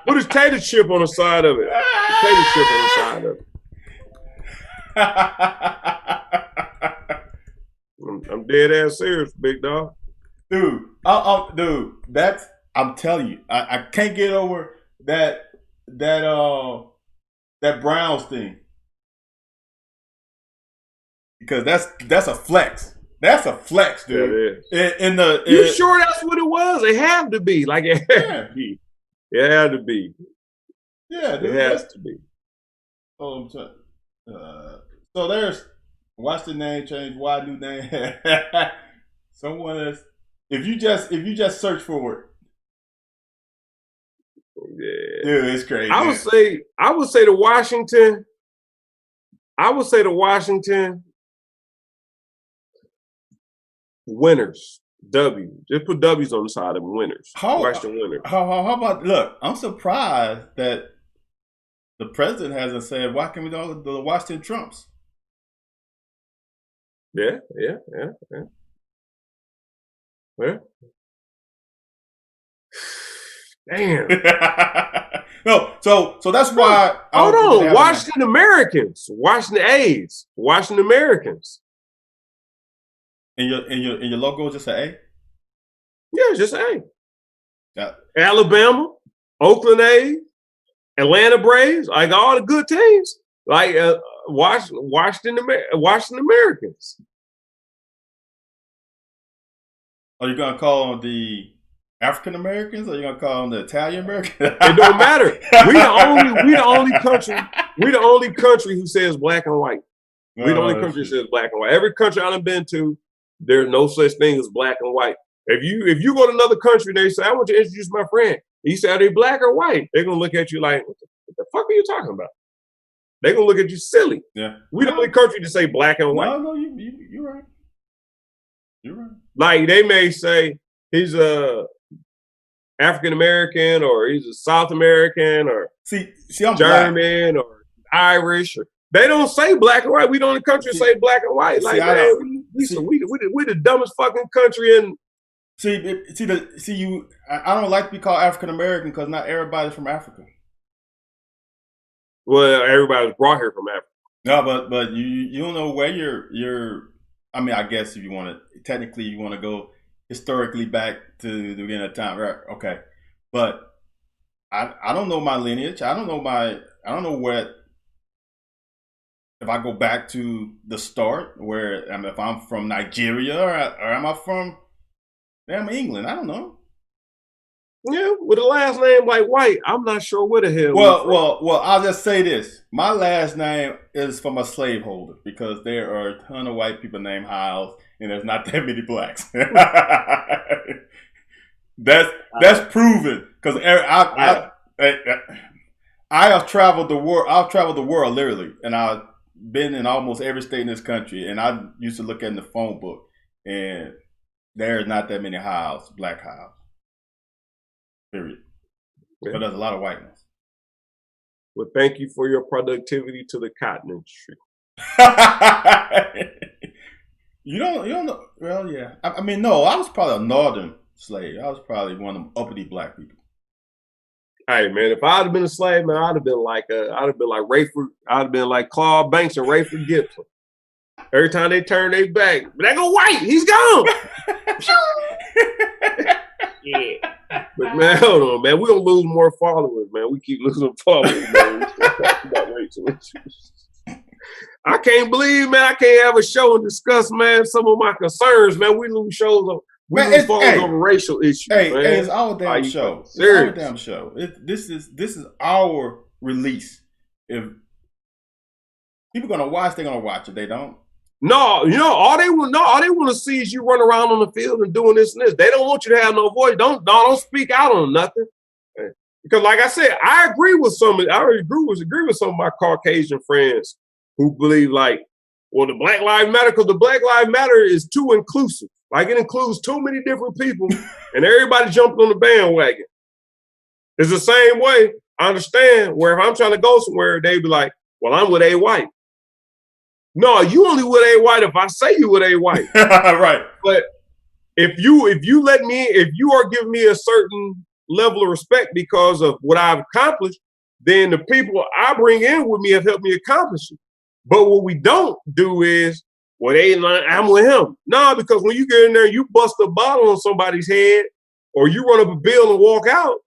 What is tater chip on the side of it? Tater chip on the side of it. I'm dead ass serious, big dog. Dude, that's I'm telling you, I can't get over that Browns thing. Because that's a flex. That's a flex, dude. Yeah, you sure that's what it was? It had to be. Like it had to be. It had to be. Yeah, dude. It has to be. Oh, I'm sorry. So there's watch the name change. Why new name? Someone is. If you just search for it, yeah, dude, it's crazy. I would say the Washington. I would say the Washington winners. W. Just put W's on the side of them. Winners. Washington winners. How about? Look, I'm surprised that the president hasn't said, why can we do the Washington Trumps? Yeah. Well, damn. No, so that's why. Hold on, Washington Americans, Washington A's, Washington Americans. And your logo is just an A? Yeah, just A. Yeah. Alabama, Oakland A's, Atlanta Braves, like all the good teams, like Washington Americans. Are you gonna call them the African Americans, or are you gonna call them the Italian Americans? It don't matter. We the only country who says black and white. We the only country that says black and white. Every country I've been to, there's no such thing as black and white. If you go to another country, they say, I want to introduce my friend. You say, are they black or white? They're gonna look at you like, what the fuck are you talking about? They're gonna look at you silly. Yeah. We the only country to say black and white. No, you're right. You're right. Like they may say he's a African American, or he's a South American, or I'm German, black. or Irish. They don't say black and white. We the only country to say black and white. Like man, we the dumbest fucking country in. I don't like to be called African American because not everybody's from Africa. Well, everybody was brought here from Africa. No, but you don't know where you're. I mean, I guess if you want to, technically, you want to go. historically back to the beginning of time. Right? Okay, but I don't know my lineage. I don't know what if I go back to the start where if I'm from Nigeria or am I from England? I don't know. Yeah, with a last name like White, I'm not sure where the hell we're from. Well. I'll just say this: my last name is from a slaveholder because there are a ton of white people named Hiles, and there's not that many blacks. That's proven because I have traveled the world. I've traveled the world literally, and I've been in almost every state in this country. And I used to look in the phone book, and there's not that many Hiles, black Hiles. Period. Yeah. But there's a lot of white ones. Well, thank you for your productivity to the cotton industry. You don't know. Well, yeah. I mean, no. I was probably a northern slave. I was probably one of them uppity black people. Hey man, if I'd have been a slave, man, I'd have been like Rayford. I'd have been like Claude Banks and Rayford Gibson. Every time they turn their back, they go White. He's gone. Yeah. But man, hold on, man. We're gonna lose more followers, man. We keep losing followers, man. I can't believe, man, I can't have a show and discuss, man, some of my concerns, man. We lose shows over racial issues. Hey, man. It's our damn show. It's our damn show. This is our release. If people gonna watch, they're gonna watch. If they don't. No, all they want to see is you run around on the field and doing this and this. They don't want you to have no voice. Don't speak out on nothing. Because like I said, I agree with some of my Caucasian friends who believe like, well, the Black Lives Matter, because the Black Lives Matter is too inclusive. Like it includes too many different people and everybody jumped on the bandwagon. It's the same way. I understand where if I'm trying to go somewhere, they be like, well, I'm with A White. No, you only with A White if I say you with A White. Right. But if you are giving me a certain level of respect because of what I've accomplished, then the people I bring in with me have helped me accomplish it. But what we don't do is, well, I'm with him. No, because when you get in there, you bust a bottle on somebody's head, or you run up a bill and walk out.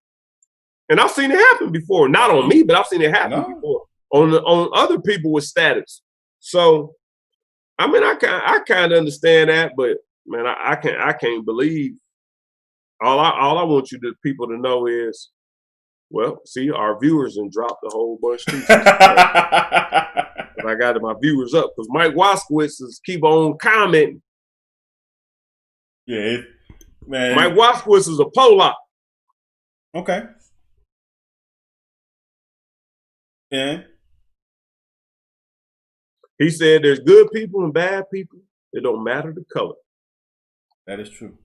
And I've seen it happen before. Not on me, but I've seen it happen before on other people with status. So, I mean, I kind of understand that, but man, I can't believe. All I want people to know is, well, see, our viewers and dropped a whole bunch too. I got my viewers up because Mike Waskowitz is keep on commenting. Yeah, man. Mike Waskowitz is a Pollock. Okay. Yeah. He said there's good people and bad people. It don't matter the color. That is true.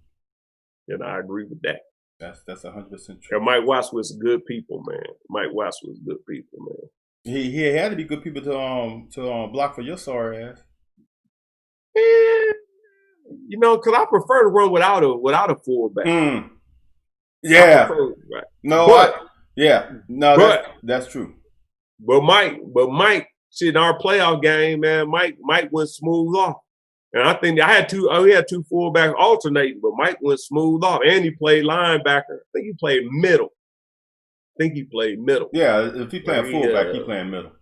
And I agree with that. That's 100% true. And Mike Waskowitz is good people, man. Mike Waskowitz is good people, man. He had to be good people to block for your sorry ass. Because I prefer to run without a fullback. Yeah. That's true. But Mike, see, in our playoff game, man, Mike went smooth off. And I think we had two fullbacks alternating, but Mike went smooth off. And he played linebacker. I think he played middle. Yeah, if he playing fullback, he playing middle.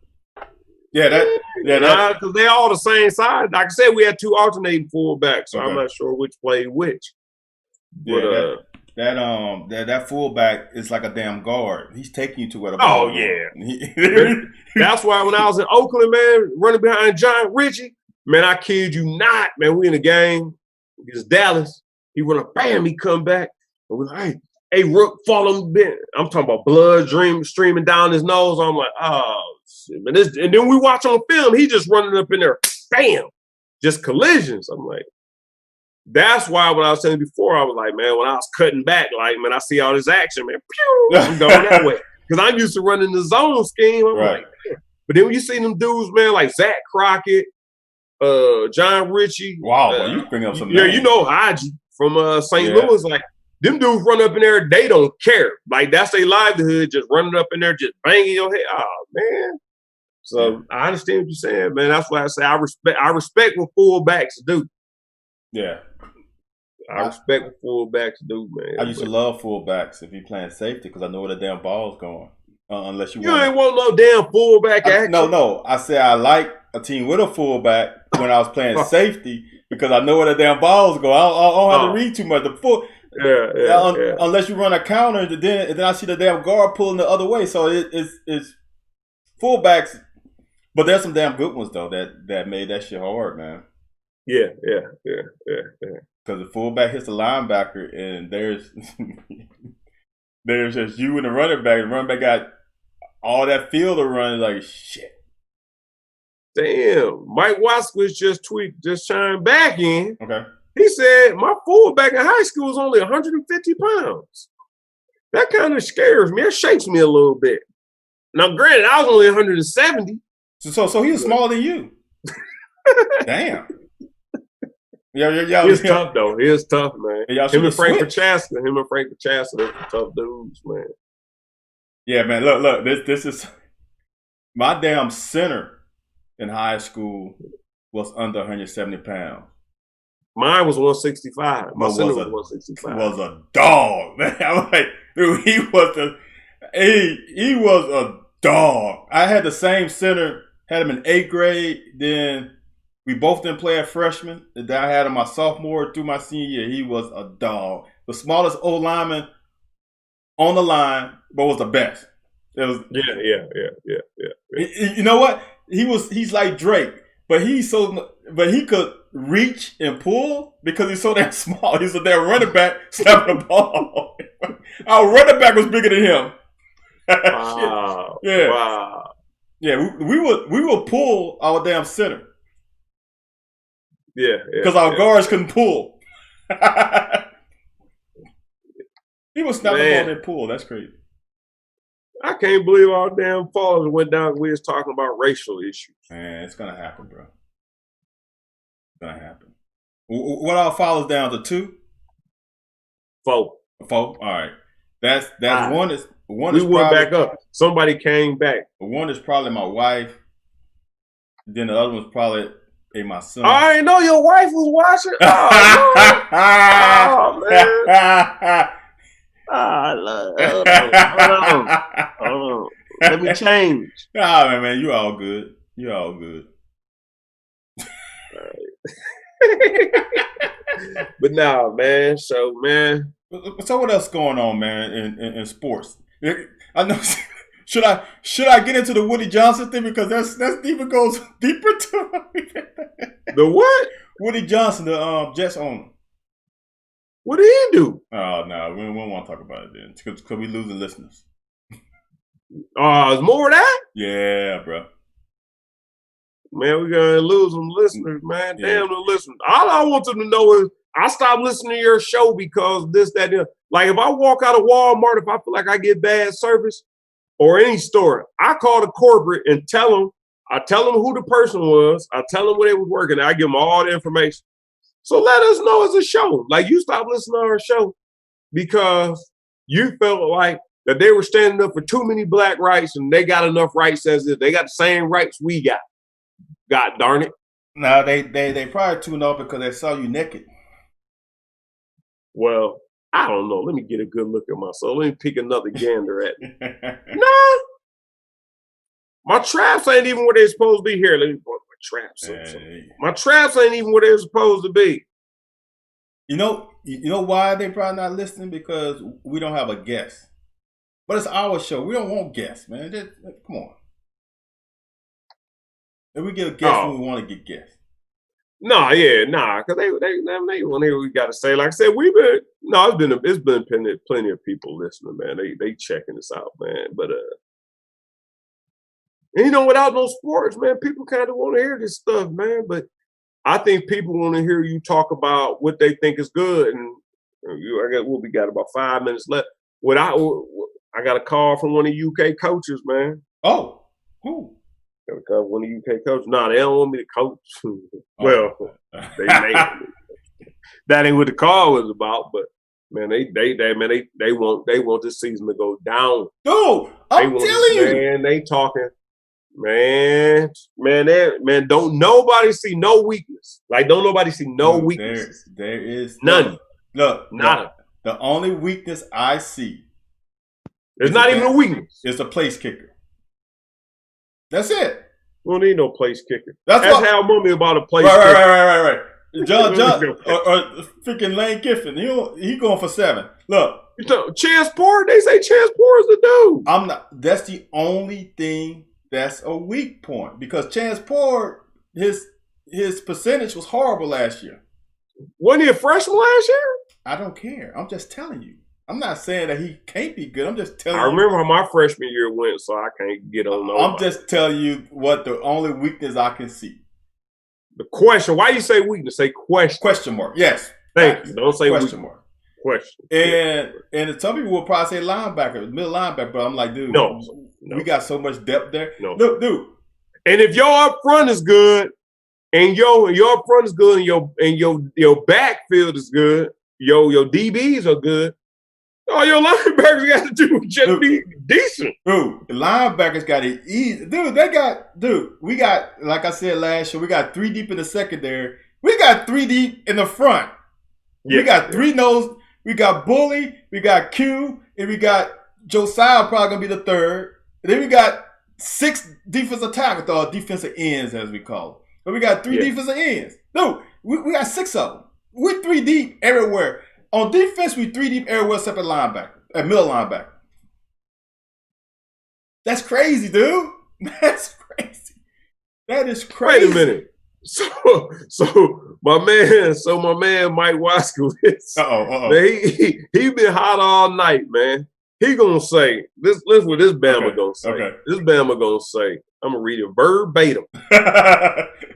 Yeah, because they all the same size. Like I said, we had two alternating fullbacks, so I'm not sure which played which. Yeah, but, that fullback is like a damn guard. He's taking you to where the ball. Oh yeah. That's why when I was in Oakland, man, running behind John Ritchie, man, I kid you not, man. We in the game against Dallas. He run up, bam, he come back, and we're like, hey, Rook, follow him. I'm talking about blood streaming down his nose. I'm like, oh shit, man. And then we watch on film, he just running up in there, bam, just collisions. I'm like. That's why when I was telling you before, I was like, man, when I was cutting back, like, man, I see all this action, man. Pew, I'm going that way. Because I'm used to running the zone scheme. I'm like, yeah. But then when you see them dudes, man, like Zach Crockett, John Ritchie. Wow, you bring up some names. Haji from St. Louis. Like, them dudes run up in there, they don't care. Like, that's their livelihood, just running up in there, just banging your head. Oh, man. So I understand what you're saying, man. That's why I say I respect what fullbacks do. Yeah. I respect what fullbacks do, man. I used to love fullbacks if you're playing safety because I know where the damn ball's going. Unless you ain't want no damn fullback action. No. I said I like a team with a fullback when I was playing safety because I know where the damn ball's going. I don't have to read too much. Unless you run a counter, then I see the damn guard pulling the other way. So it's fullbacks. But there's some damn good ones though that made that shit hard, man. Yeah. Because the fullback hits the linebacker, and there's just you and the running back. The running back got all that field to run. Like shit. Damn, Mike Waskowitz just chimed back in. Okay. He said my fullback in high school was only 150 pounds. That kind of scares me. It shakes me a little bit. Now, granted, I was only 170. So he was smaller than you. Damn. He's tough though. He is tough, man. Him and Frank Prochaska are tough dudes, man. Yeah, man. Look. This is my damn center in high school was under 170 pounds. Mine was 165. My center was 165. Was a dog, man. I'm like, dude, he was a dog. I had the same center. Had him in 8th grade. Then we both didn't play at freshman. Then I had him my sophomore through my senior year. He was a dog. The smallest old lineman on the line, but was the best. It was yeah. You know what? He's like Drake, but he could reach and pull because he's so damn small. He's a damn running back snapping the ball. Our running back was bigger than him. Wow. Yeah. Wow. Yeah, we would pull our damn center. Yeah. Because our guards couldn't pull. He was snapping the ball and pull. That's crazy. I can't believe our damn fathers went down. We was talking about racial issues. Man, it's gonna happen, bro. It's gonna happen. What all follows down to 2? 4. All right. That's one. We went back up. Somebody came back. One is probably my wife. Then the other one's probably my son. I didn't know your wife was watching. Oh man. Hold on. Let me change. Man, you all good. You all good. But nah, man. So what else going on, man, in sports? I know. Should I get into the Woody Johnson thing because that's even goes deeper to the what? Woody Johnson, the Jets owner. What did he do? Oh no, we don't want to talk about it then because we losing listeners. Is more of that? Yeah, bro. Man, we're gonna lose some listeners, man. Yeah. Damn the listeners. All I want them to know is I stopped listening to your show because this, that, and like if I walk out of Walmart, if I feel like I get bad service or any store, I call the corporate and tell them who the person was. I tell them where they was working. I give them all the information. So let us know as a show. Like you stopped listening to our show because you felt like that they were standing up for too many black rights and they got enough rights as if they got the same rights we got. God darn it. No, they probably tuned off because they saw you naked. Well, I don't know. Let me get a good look at myself. Let me pick another gander at me. Nah. My traps ain't even where they're supposed to be. Here, let me put my traps up. My traps ain't even where they're supposed to be. You know why they probably not listening? Because we don't have a guest. But it's our show. We don't want guests, man. Come on. If we get a guest when we want to get guests. Because they want to hear what we got to say. Like I said, it's been plenty of people listening, man. They checking us out, man. But and without no sports, man, people kind of want to hear this stuff, man. But I think people want to hear you talk about what they think is good. And we got about 5 minutes left. I got a call from one of the UK coaches, man. Oh, who? Got a call from one of the UK coaches. No, they don't want me to coach. Well, they that ain't what the call was about. But man, they want this season to go down. Dude, I'm telling you, man, they talking. Man, don't nobody see no weakness. Like, don't nobody see no weakness. There is none. Look, Nada. the only weakness I see It's not even a weakness. It's a place kicker. That's it. We don't need no place kicker. That's how Mummy about a place kicker. Kicker. Right. John or freaking Lane Kiffin. He going for 7. Look. Chance Poor, they say Chance Poor is the dude. I'm not. That's the only thing that's a weak point because Chance Poor, his percentage was horrible last year. Wasn't he a freshman last year? I don't care. I'm just telling you. I'm not saying that he can't be good. I'm just telling you. I remember how my freshman year went, so I can't get on. I'm just telling you what the only weakness I can see. The question. Why you say weakness? Say question. Question mark. Yes. Thank you. Don't say question weakness. Mark. Question. And some people will probably say linebacker, middle linebacker, but I'm like, dude, no. We got so much depth there. No. Look, dude. And if your up front is good, and your up front is good, and your backfield is good, your DBs are good, all your linebackers got to do is just be decent. Dude, the linebackers got it easy. We got, like I said last year, we got 3 deep in the secondary. We got 3 deep in the front. Yeah, we got 3 nose. We got Bully, we got Q, and we got Josiah probably going to be the 3rd. And then we got 6 defensive tackles, or defensive ends as we call them. But we got 3 defensive ends. No, we got 6 of them. We're 3 deep everywhere. On defense, we 3 deep everywhere except at linebacker, at middle linebacker. That's crazy, dude. That's crazy. That is crazy. Wait a minute. So my man Mike Waskowitz. He been hot all night, man. He gonna say this. Listen, what this Bama gonna say. Okay. This Bama gonna say. I'm gonna read it verbatim.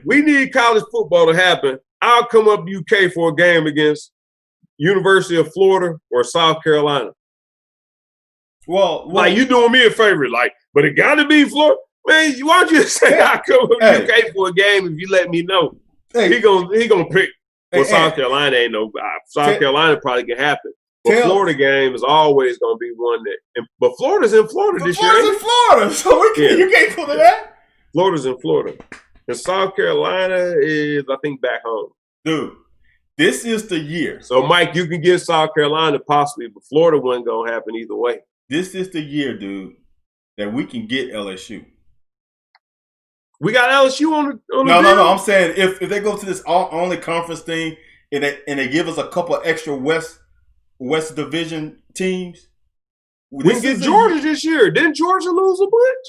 We need college football to happen. I'll come up to UK for a game against University of Florida or South Carolina. Well, like you doing me a favor, but it got to be Florida. Man, why don't you say I'll come up to UK for a game if you let me know? He gonna pick. Well, South Carolina ain't no. South Carolina probably can happen. But Florida game is always going to be one that. But Florida's in Florida this year. Florida's in Florida, so you can't pull to that. Florida's in Florida. And South Carolina is, I think, back home. Dude, this is the year. So, Mike, you can get South Carolina possibly, but Florida wasn't going to happen either way. This is the year, dude, that we can get LSU. We got LSU on the No. I'm saying if they go to this only conference thing and they give us a couple extra West Division teams. We can get Georgia this year. Didn't Georgia lose a bunch?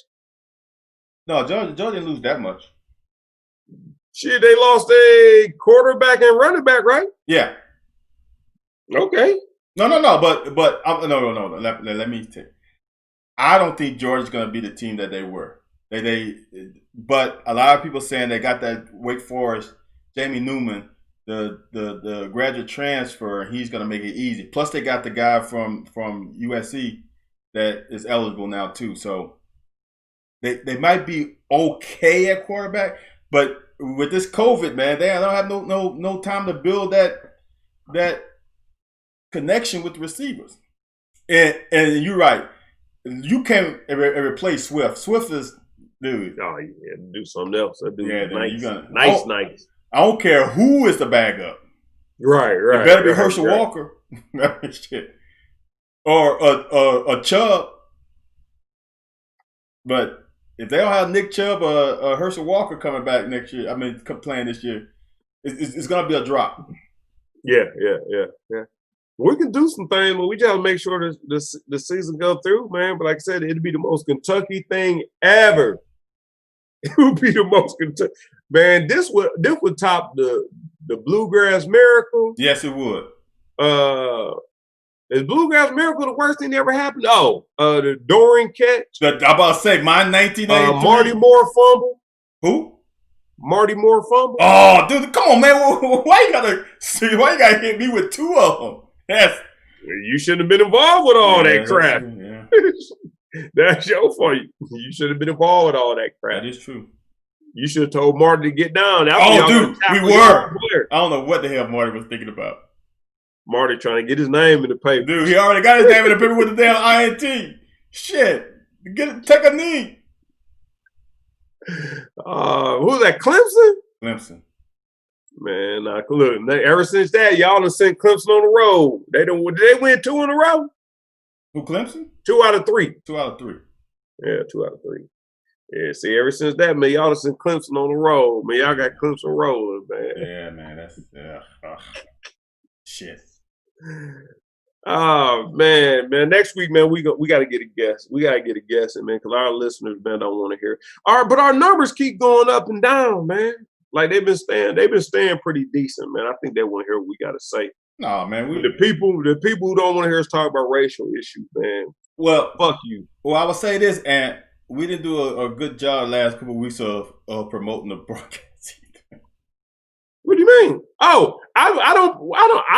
No, Georgia didn't lose that much. Shit, they lost a quarterback and running back, right? Yeah. Okay. No. But no. Let me take. I don't think Georgia's going to be the team that they were. But a lot of people saying they got that Wake Forest, Jamie Newman, the graduate transfer, he's going to make it easy. Plus, they got the guy from USC that is eligible now too. So they might be okay at quarterback, but with this COVID, man, they don't have no time to build that connection with the receivers. And you're right, you can't replace Swift. Swift is dude. Oh, you had to do something else. That dude nice. I don't care who is the backup. Right. It better be Herschel Walker. Shit. Or a Chubb. But if they don't have Nick Chubb or Herschel Walker coming back next year, playing this year, it's going to be a drop. Yeah. We can do some things, but we just have to make sure the season go through, man. But like I said, it'd be the most Kentucky thing ever. It would be the most Kentucky. Man, this would top the Bluegrass Miracle. Yes, it would. Is Bluegrass Miracle the worst thing that ever happened? Oh, the Doran catch. I'm about to say, my 1983. Marty Moore fumble. Who? Marty Moore fumble. Oh, dude, come on, man. Why you gotta hit me with 2 of them? You shouldn't have been involved with all that crap. Yeah. That's your fault. You should have been involved with all that crap. That is true. You should have told Marty to get down. Dude, we were. I don't know what the hell Marty was thinking about. Marty trying to get his name in the paper. Dude, he already got his name in the paper with the damn INT. Shit. Take a knee. Who's that, Clemson? Clemson. Man, look, ever since that, y'all done sent Clemson on the road. Did they win 2 in a row? Who, Clemson? 2 out of 3. 2 out of 3. Yeah, 2 out of 3. Yeah, see, ever since that, man, y'all done sent Clemson on the road. Man, y'all got Clemson rolling, man. Yeah, man, that's shit. Oh man. Next week, man, we got to get a guest. We got to get a guest, man, because our listeners, man, don't want to hear. But our numbers keep going up and down, man. Like they've been staying pretty decent, man. I think they want to hear what we got to say. No, man, the people who don't want to hear us talk about racial issues, man. Well, fuck you. Well, I would say this, and we didn't do a good job last couple of weeks of promoting the broadcast. What do you mean? Oh, I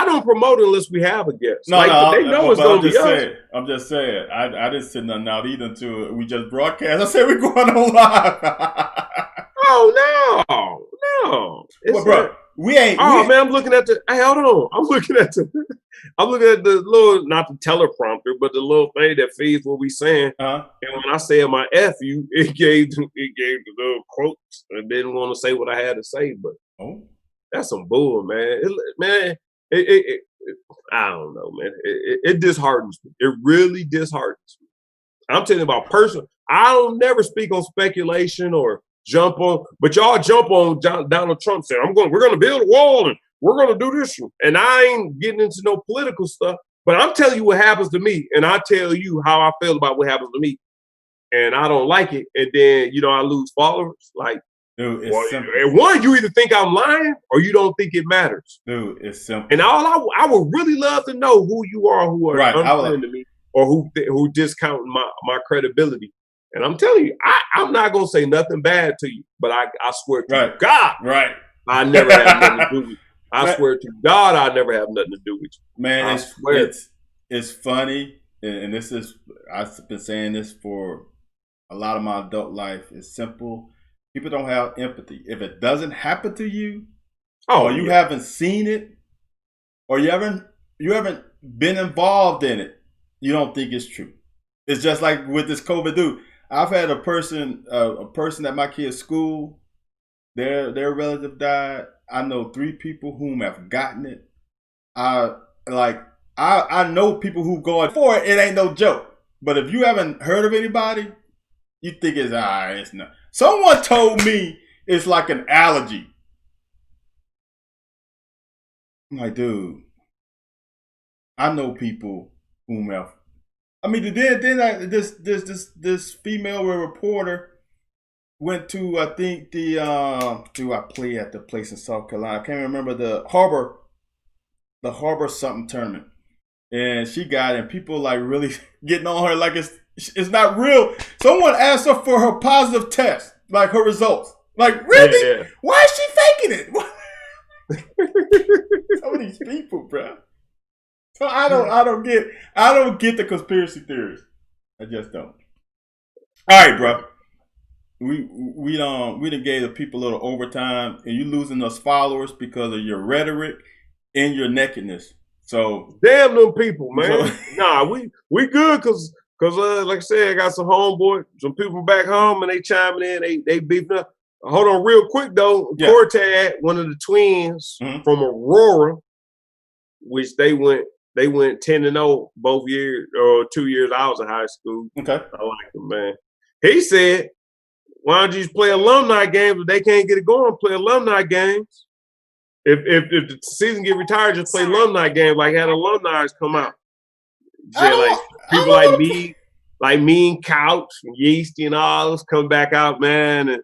don't promote unless we have a guest. No, they know it's gonna be us. I'm just saying. I didn't send nothing out either until we just broadcast. I said we're going on live. Oh no. Well, bro, we ain't. Oh man, I'm looking at the. Hey, hold on. I'm looking at the little, not the teleprompter, but the little thing that feeds what we saying. And when I said my F you, it gave the little quotes and didn't want to say what I had to say, but. That's some bull, man. I don't know, man. It disheartens me. It really disheartens me. I'm telling you about personal. I don't never speak on speculation or jump on, but y'all jump on Donald Trump saying, we're going to build a wall and we're going to do this. And I ain't getting into no political stuff, but I'm telling you what happens to me. And I tell you how I feel about what happens to me. And I don't like it. And then, I lose followers. Like, dude, it's simple. One, you either think I'm lying or you don't think it matters. Dude, it's simple. And I would really love to know who you are, who are unfriending to me, or who discount my credibility. And I'm telling you, I'm not gonna say nothing bad to you, but I swear to God, I never have nothing to do with you. I swear to God, I never have nothing to do with you. Man, it's funny, and this is, I've been saying this for a lot of my adult life. It's simple. People don't have empathy. If it doesn't happen to you, or you haven't seen it, or you haven't been involved in it, you don't think it's true. It's just like with this COVID dude. I've had a person at my kid's school, their relative died. I know 3 people whom have gotten it. I know people who going for it. It ain't no joke. But if you haven't heard of anybody, you think it's not. Someone told me it's like an allergy. I'm like, dude, I know people whom have. I mean, this female reporter went to, I think do I play at the place in South Carolina? I can't remember, the Harbor something tournament, and she got it, and people like really getting on her like it's not real. Someone asked her for her positive test, like her results. Like, really? Yeah. Why is she faking it? Some of these people, bro. So I don't get the conspiracy theories. I just don't. All right, bro. We done gave the people a little overtime, and you losing us followers because of your rhetoric and your nakedness. So damn them people, man. So, nah, we good because like I said, I got some people back home, and they chiming in. They beefing up. Hold on, real quick though. Yeah. Cortad, one of the twins from Aurora, which they went 10-0 both years, or 2 years I was in high school. Okay, I like him, man. He said, "Why don't you just play alumni games if they can't get it going? Play alumni games. If the season get retired, just play alumni games. Like had alumni come out. Yeah, like people like me and Couch and Yeasty and all those come back out, man, and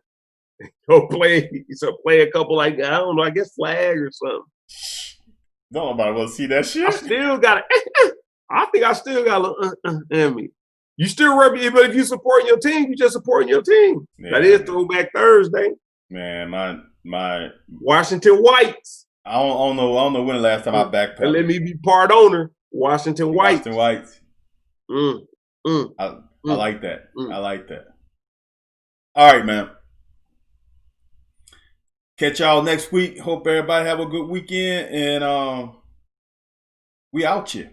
go play. So play a couple, like, I don't know, I guess flag or something. Nobody want to see that shit. I still got it. I think I still got a little in me. You still represent, but if you supporting your team, you just supporting your team. Yeah, that is Throwback Thursday. Man, my Washington Whites. I don't know when the last time I backpedaled. And let me be part owner. Washington Whites. I like that. I like that. All right, man. Catch y'all next week. Hope everybody have a good weekend, and we out here.